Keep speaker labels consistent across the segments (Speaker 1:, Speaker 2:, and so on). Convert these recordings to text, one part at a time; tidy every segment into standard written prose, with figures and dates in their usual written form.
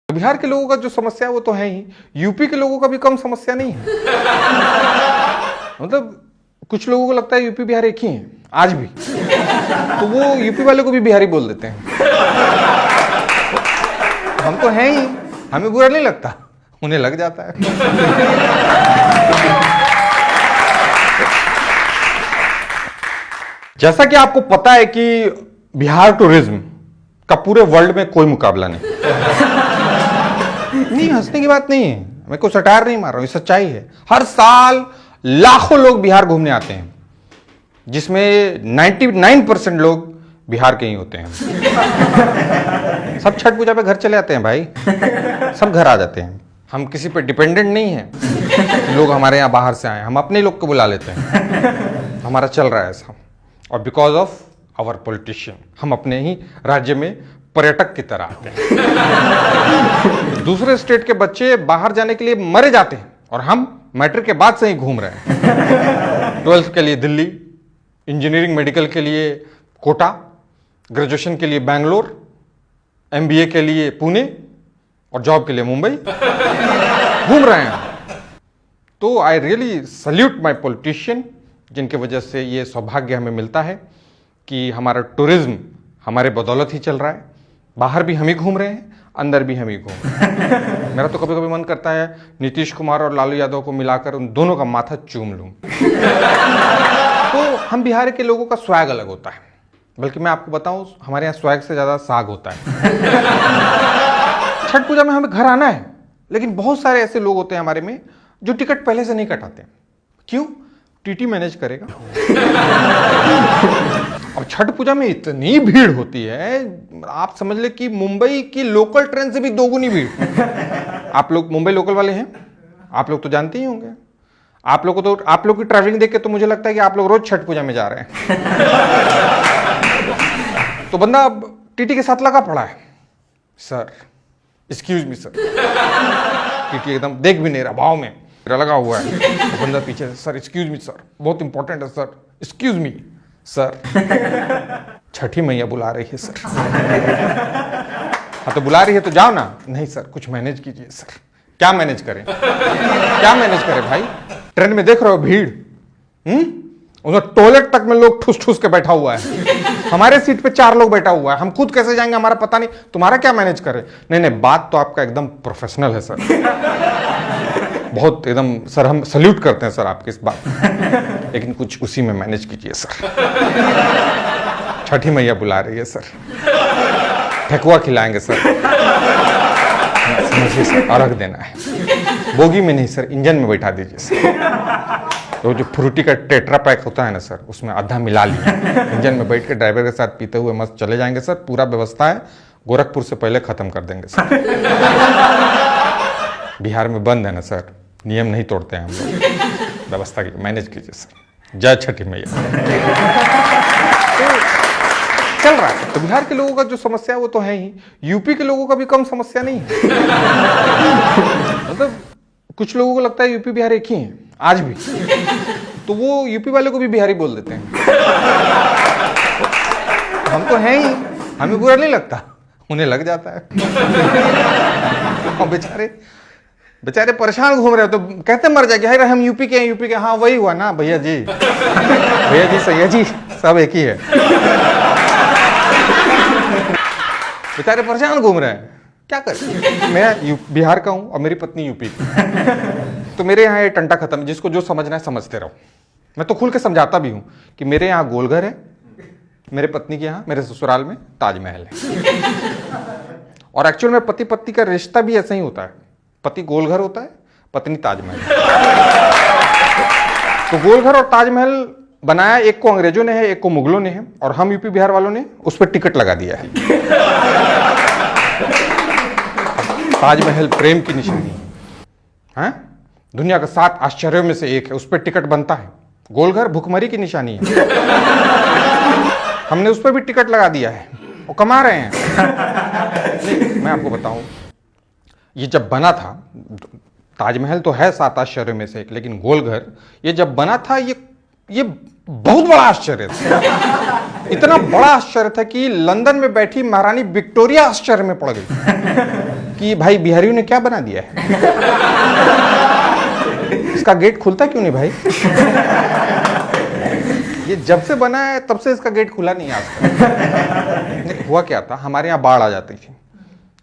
Speaker 1: बिहार के लोगों का जो समस्या है वो तो है ही, यूपी के लोगों का भी कम समस्या नहीं है। मतलब कुछ लोगों को लगता है यूपी बिहार एक ही है आज भी, तो वो यूपी वाले को भी बिहारी बोल देते हैं। हम तो हैं ही, हमें बुरा नहीं लगता, उन्हें लग जाता है। जैसा कि आपको पता है कि बिहार टूरिज्म का पूरे वर्ल्ड में कोई मुकाबला नहीं। नहीं, हंसने की बात नहीं है, मैं कोई सटायर नहीं मार रहा हूं, ये सच्चाई है। हर साल लाखों लोग बिहार घूमने आते हैं, जिसमें 99% लोग बिहार के ही होते हैं। सब छठ पूजा पे घर चले आते हैं भाई, सब घर आ जाते हैं। हम किसी पे डिपेंडेंट नहीं हैं, लोग हमारे यहाँ बाहर से आए, हम अपने लोग को बुला लेते हैं, हमारा चल रहा है ऐसा। और बिकॉज ऑफ आवर पॉलिटिशियन हम अपने ही राज्य में पर्यटक की तरह आते हैं। दूसरे स्टेट के बच्चे बाहर जाने के लिए मरे जाते हैं और हम मैट्रिक के बाद से ही घूम रहे हैं। 12th के लिए दिल्ली, इंजीनियरिंग मेडिकल के लिए कोटा, ग्रेजुएशन के लिए बैंगलोर, MBA के लिए पुणे और जॉब के लिए मुंबई घूम रहे हैं। तो I really salute my politician, जिनके वजह से ये सौभाग्य हमें मिलता है कि हमारा टूरिज्म हमारे बदौलत ही चल रहा है। बाहर भी हम ही घूम रहे हैं, अंदर भी हम ही घूम रहे हैं। मेरा तो कभी कभी मन करता है नीतीश कुमार और लालू यादव को मिलाकर उन दोनों का माथा चूम लूं। तो हम बिहार के लोगों का स्वैग अलग होता है, बल्कि मैं आपको बताऊं हमारे यहाँ स्वैग से ज्यादा साग होता है। छठ पूजा में हमें घर आना है, लेकिन बहुत सारे ऐसे लोग होते हैं हमारे में जो टिकट पहले से नहीं कटाते। क्यों? टीटी मैनेज करेगा। और छठ पूजा में इतनी भीड़ होती है, आप समझ ले कि मुंबई की लोकल ट्रेन से भी दोगुनी भीड़। आप लोग मुंबई लोकल वाले हैं, आप लोग तो जानते ही होंगे। आप लोग की ट्रैवलिंग देख के तो मुझे लगता है कि आप लोग रोज छठ पूजा में जा रहे हैं। तो बंदा अब टीटी के साथ लगा पड़ा है, sir excuse me sir. TT एकदम देख भी नहीं रहा, भाव में लगा हुआ है। तो बंदा पीछे से, सर एक्सक्यूज मी सर, बहुत इंपॉर्टेंट है सर, एक्सक्यूज मी सर। छठी मैया बुला रही है सर। हाँ तो बुला रही है तो जाओ ना। नहीं सर, कुछ मैनेज कीजिए सर। क्या मैनेज करें? क्या मैनेज करें भाई? ट्रेन में देख रहे हो भीड़, उधर टॉयलेट तक में लोग ठूस ठूस के बैठा हुआ है, हमारे सीट पे 4 लोग बैठा हुआ है, हम खुद कैसे जाएंगे हमारा पता नहीं, तुम्हारा क्या मैनेज करें? नहीं नहीं, बात तो आपका एकदम प्रोफेशनल है सर, बहुत एकदम सर, हम सल्यूट करते हैं सर आपकी इस बात, लेकिन कुछ उसी में मैनेज कीजिए सर। छठी मैया बुला रही है सर, ठेकुआ खिलाएंगे सर, समझिए सर, अर्घ देना है। बोगी में नहीं सर, इंजन में बैठा दीजिए सर। तो जो फ्रूटी का टेट्रा पैक होता है ना सर, उसमें आधा मिला लिया, इंजन में बैठ के ड्राइवर के साथ पीते हुए मस्त चले जाएंगे सर। पूरा व्यवस्था है, गोरखपुर से पहले खत्म कर देंगे सर। बिहार में बंद है ना सर, नियम नहीं तोड़ते हैं हम लोग, व्यवस्था की मैनेज कीजिए सर। जय छठी मैया। चल रहा है। तो बिहार के लोगों का जो समस्या है वो तो है ही, यूपी के लोगों का भी कम समस्या नहीं है। मतलब कुछ लोगों को लगता है यूपी बिहार एक ही है आज भी, तो वो यूपी वाले को भी बिहारी बोल देते हैं। हम तो हैं ही, हमें बुरा नहीं लगता, उन्हें लग जाता है। और बेचारे परेशान घूम रहे हो, तो कहते मर जाएंगे, अरे हम यूपी के हैं, यूपी के। हाँ वही हुआ ना भैया जी, भैया जी सैया जी सब एक ही है। बेचारे परेशान घूम रहे हैं, क्या करें? मैं बिहार का हूं और मेरी पत्नी यूपी की, तो मेरे यहाँ ये टंटा खत्म, जिसको जो समझना है समझते रहो। मैं तो खुल के समझाता भी हूं कि मेरे यहाँ गोलघर है, मेरे पत्नी के यहाँ मेरे ससुराल में ताजमहल है। और एक्चुअल में पति पत्नी का रिश्ता भी ऐसा ही होता है, पति गोलघर होता है, पत्नी ताजमहल। तो गोलघर और ताजमहल बनाया एक को अंग्रेजों ने है, एक को मुगलों ने है, और हम यूपी बिहार वालों ने उस पर टिकट लगा दिया है। ताजमहल प्रेम की निशानी है, दुनिया का 7 आश्चर्यों में से एक है, उस पर टिकट बनता है। गोलघर भुखमरी की निशानी है, हमने उस पर भी टिकट लगा दिया है, वो कमा रहे हैं। नहीं, मैं आपको बताऊं, ये जब बना था, ताजमहल तो है 7 आश्चर्यों में से एक, लेकिन गोलघर ये जब बना था, ये ये बहुत बड़ा आश्चर्य था। इतना बड़ा आश्चर्य था कि लंदन में बैठी महारानी विक्टोरिया आश्चर्य में पड़ गई कि भाई बिहारियों ने क्या बना दिया है, इसका गेट खुलता क्यों नहीं भाई। ये जब से बना है तब से इसका गेट खुला नहीं आज तक। हुआ क्या था, हमारे यहाँ बाढ़ आ जाती थी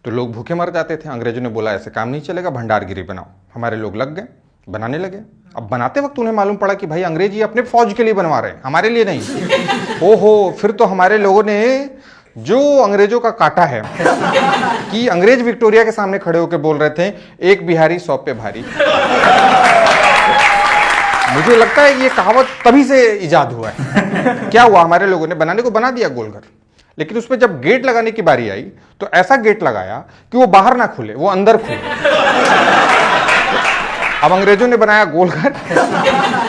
Speaker 1: तो लोग भूखे मर जाते थे। अंग्रेजों ने बोला ऐसे काम नहीं चलेगा, भंडारगिरी बनाओ। हमारे लोग लग गए, बनाने लगे। अब बनाते वक्त उन्हें मालूम पड़ा कि भाई अंग्रेज ये अपने फौज के लिए बनवा रहे हैं, हमारे लिए नहीं। ओहो, फिर तो हमारे लोगों ने जो अंग्रेजों का काटा है कि अंग्रेज विक्टोरिया के सामने खड़े होकर बोल रहे थे, एक बिहारी 100 पे भारी। मुझे लगता है ये कहावत तभी से इजाद हुआ है। क्या हुआ, हमारे लोगों ने बनाने को बना दिया गोलघर, लेकिन उसमें जब गेट लगाने की बारी आई तो ऐसा गेट लगाया कि वो बाहर ना खुले, वो अंदर खुले। अब अंग्रेजों ने बनाया गोलघर,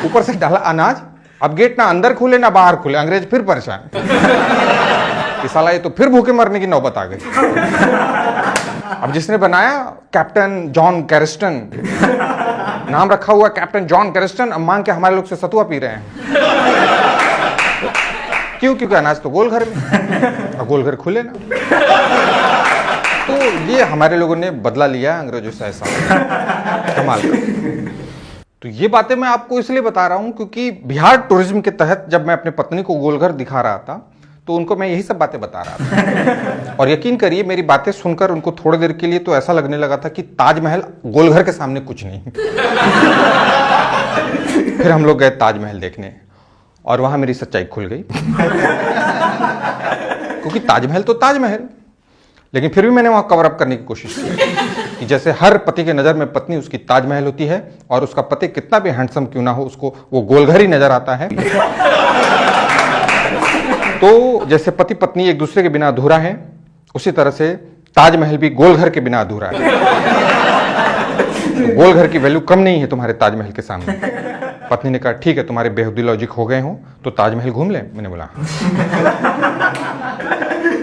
Speaker 1: ऊपर से डाला अनाज। अब गेट ना अंदर खुले ना बाहर खुले, अंग्रेज फिर परेशान कि साला ये तो फिर भूखे मरने की नौबत आ गई। अब जिसने बनाया कैप्टन जॉन कैरिस्टन, नाम रखा हुआ कैप्टन जॉन कैरिस्टन, अब मांग के हमारे लोग से सतुआ पी रहे हैं। क्यों? क्योंकि अनाज तो गोलघर में, और गोलघर खुले ना। तो ये हमारे लोगों ने बदला लिया अंग्रेजों से, ऐसा कमाल का। तो ये बातें मैं आपको इसलिए बता रहा हूं क्योंकि बिहार टूरिज्म के तहत जब मैं अपने पत्नी को गोलघर दिखा रहा था तो उनको मैं यही सब बातें बता रहा था। और यकीन करिए मेरी बातें सुनकर उनको थोड़ी देर के लिए तो ऐसा लगने लगा था कि ताजमहल गोलघर के सामने कुछ नहीं। फिर हम लोग गए ताजमहल देखने और वहां मेरी सच्चाई खुल गई। क्योंकि ताजमहल तो ताजमहल, लेकिन फिर भी मैंने वहां कवर अप करने की कोशिश की कि जैसे हर पति के नजर में पत्नी उसकी ताजमहल होती है और उसका पति कितना भी हैंडसम क्यों ना हो उसको वो गोलघर ही नजर आता है। तो जैसे पति पत्नी एक दूसरे के बिना अधूरा है, उसी तरह से ताजमहल भी गोलघर के बिना अधूरा है। तो गोलघर की वैल्यू कम नहीं है तुम्हारे ताजमहल के सामने। पत्नी ने कहा ठीक है, तुम्हारे बेहुदी लॉजिक हो गए हो तो ताजमहल घूम ले। मैंने बोला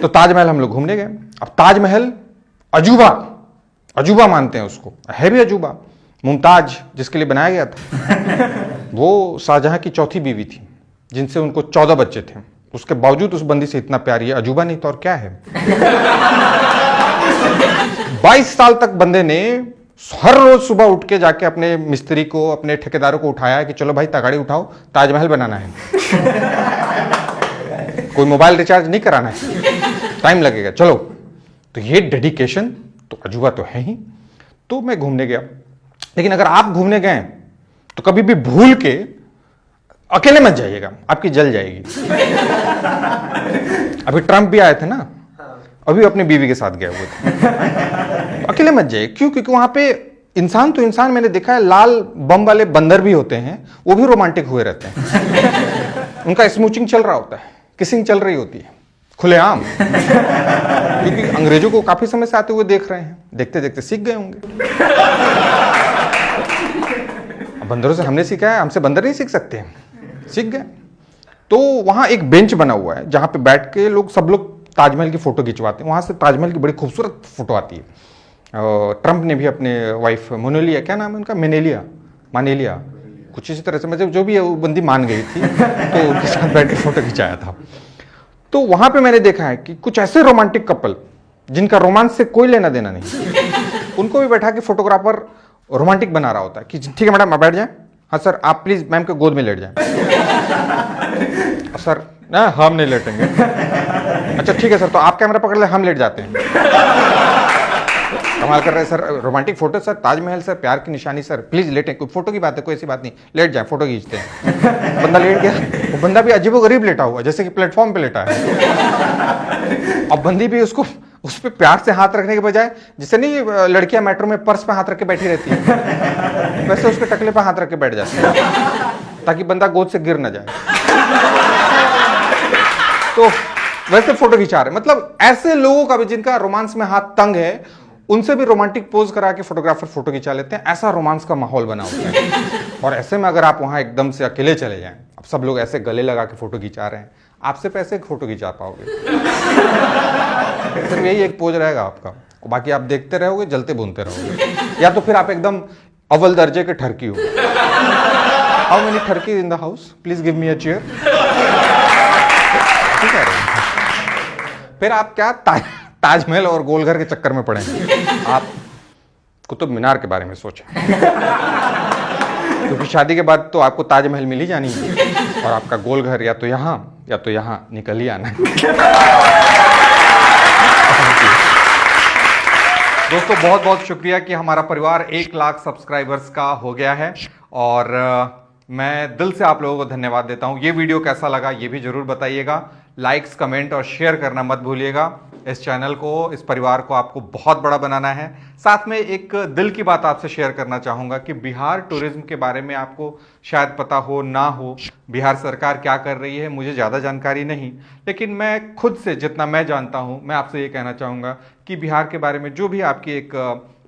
Speaker 1: तो ताजमहल हम लोग घूमने गए। अब ताजमहल अजूबा, अजूबा मानते हैं उसको, है भी अजूबा। मुमताज जिसके लिए बनाया गया था वो शाहजहां की चौथी बीवी थी, जिनसे उनको 14 बच्चे थे। उसके बावजूद उस बंदी से इतना प्यार, ये अजूबा नहीं तो और क्या है। 22 साल तक बंदे ने हर रोज सुबह उठ के जाके अपने मिस्त्री को, अपने ठेकेदारों को उठाया कि चलो भाई तगाड़ी उठाओ, ताजमहल बनाना है। कोई मोबाइल रिचार्ज नहीं कराना है, टाइम लगेगा, चलो। तो ये डेडिकेशन तो अजूबा तो है ही। तो मैं घूमने गया, लेकिन अगर आप घूमने गए तो कभी भी भूल के अकेले मत जाइएगा, आपकी जल जाएगी। अभी ट्रंप भी आए थे ना, अभी अपनी बीवी के साथ गए हुए थे। अकेले मत जाइए। क्यों? क्योंकि वहां पे इंसान तो इंसान, मैंने देखा है लाल बम वाले बंदर भी होते हैं, वो भी रोमांटिक हुए रहते हैं। उनका स्मूचिंग चल रहा होता है, किसिंग चल रही होती है खुलेआम। क्योंकि अंग्रेजों को काफी समय से आते हुए देख रहे हैं, देखते देखते सीख गए होंगे। बंदरों से हमने सीखा है, हमसे बंदर नहीं सीख सकते, सीख गए। तो वहां एक बेंच बना हुआ है जहां पे बैठ के लोग, सब लोग ताजमहल की फोटो खिंचवाते हैं। वहां से ताजमहल की बड़ी खूबसूरत फोटो आती है। ट्रंप ने भी अपने वाइफ मोनेलिया, क्या नाम है उनका, मानेलिया कुछ इसी तरह से, मतलब जो भी है वो बंदी मान गई थी, तो उनके साथ बैठ के फोटो खिंचाया था। तो वहां पे मैंने देखा है कि कुछ ऐसे रोमांटिक कपल जिनका रोमांस से कोई लेना देना नहीं, उनको भी बैठा के फोटोग्राफर रोमांटिक बना रहा होता है कि ठीक है मैडम आप बैठ जाएं, हाँ सर आप प्लीज मैम के गोद में लेट जाएं। सर ना हम नहीं लेटेंगे। अच्छा ठीक है सर, तो आप कैमरा पकड़ ले, हम लेट जाते हैं। कमाल कर रहे हैं sir, romantic photo sir, Taj Mahal sir, प्यार की निशानी सर, प्लीज लेटें, कोई फोटो की बात है, कोई ऐसी बात नहीं, लेट जाए, फोटो खींचते हैं। बंदा लेट गया, वो बंदा भी अजीबोगरीब लेटा हुआ, जैसे कि प्लेटफॉर्म पे लेटा है। अब बंदी भी उसको उस पर प्यार से हाथ रखने के बजाय, जैसे नहीं लड़कियां मेट्रो में पर्स पे हाथ रख के बैठी रहती है, वैसे उसके टकले पे हाथ रख के बैठ जाती है ताकि बंदा गोद से गिर ना जाए। तो वैसे फोटो खिंचा रहे, मतलब ऐसे लोगों का भी जिनका रोमांस में हाथ तंग है, उनसे भी रोमांटिक पोज करा के फोटोग्राफर फोटो खिंचा लेते हैं। ऐसा रोमांस का माहौल बना होता है। और ऐसे में अगर आप वहां एकदम से अकेले चले जाएं, अब सब लोग ऐसे गले लगा के फोटो खिंचा रहे हैं, आपसे पैसे फोटो खिंचा पाओगे? सिर्फ यही एक पोज रहेगा आपका, बाकी आप देखते रहोगे, जलते भूनते रहोगे, या तो फिर आप एकदम अव्वल दर्जे के ठरकी हो। How many Turkey in the house, please give me a chair. ठीक है, फिर आप क्या ताजमहल और गोलघर के चक्कर में पड़े, आप कुतुब मीनार के बारे में सोचें, क्योंकि शादी के बाद तो आपको ताजमहल मिल ही जानी है और आपका गोलघर या तो यहाँ निकल ही आना है। दोस्तों बहुत बहुत शुक्रिया कि हमारा परिवार 1 लाख सब्सक्राइबर्स का हो गया है और मैं दिल से आप लोगों को धन्यवाद देता हूं। ये वीडियो कैसा लगा ये भी जरूर बताइएगा, लाइक्स कमेंट और शेयर करना मत भूलिएगा। इस चैनल को, इस परिवार को आपको बहुत बड़ा बनाना है। साथ में एक दिल की बात आपसे शेयर करना चाहूँगा कि बिहार टूरिज्म के बारे में आपको शायद पता हो ना हो, बिहार सरकार क्या कर रही है मुझे ज़्यादा जानकारी नहीं, लेकिन मैं खुद से जितना मैं जानता हूँ मैं आपसे ये कहना चाहूँगा कि बिहार के बारे में जो भी आपकी एक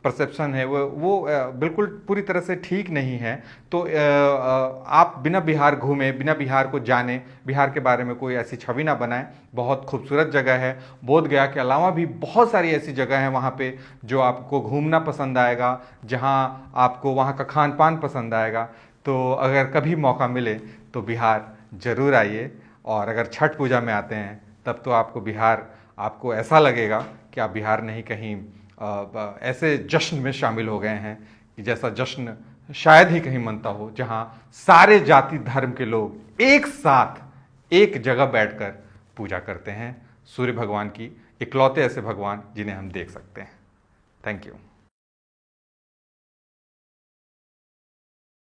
Speaker 1: परसेप्शन है वो बिल्कुल पूरी तरह से ठीक नहीं है। तो आप बिना बिहार घूमे, बिना बिहार को जाने, बिहार के बारे में कोई ऐसी छवि ना बनाएं। बहुत खूबसूरत जगह है, बोध गया के अलावा भी बहुत सारी ऐसी जगह है वहाँ पे जो आपको घूमना पसंद आएगा, जहाँ आपको वहाँ का खान पान पसंद आएगा। तो अगर कभी मौका मिले तो बिहार ज़रूर आइए, और अगर छठ पूजा में आते हैं तब तो आपको बिहार, आपको ऐसा लगेगा कि आप बिहार नहीं कहीं ऐसे जश्न में शामिल हो गए हैं कि जैसा जश्न शायद ही कहीं मनता हो, जहां सारे जाति धर्म के लोग एक साथ एक जगह बैठकर पूजा करते हैं सूर्य भगवान की, इकलौते ऐसे भगवान जिन्हें हम देख सकते हैं। Thank you.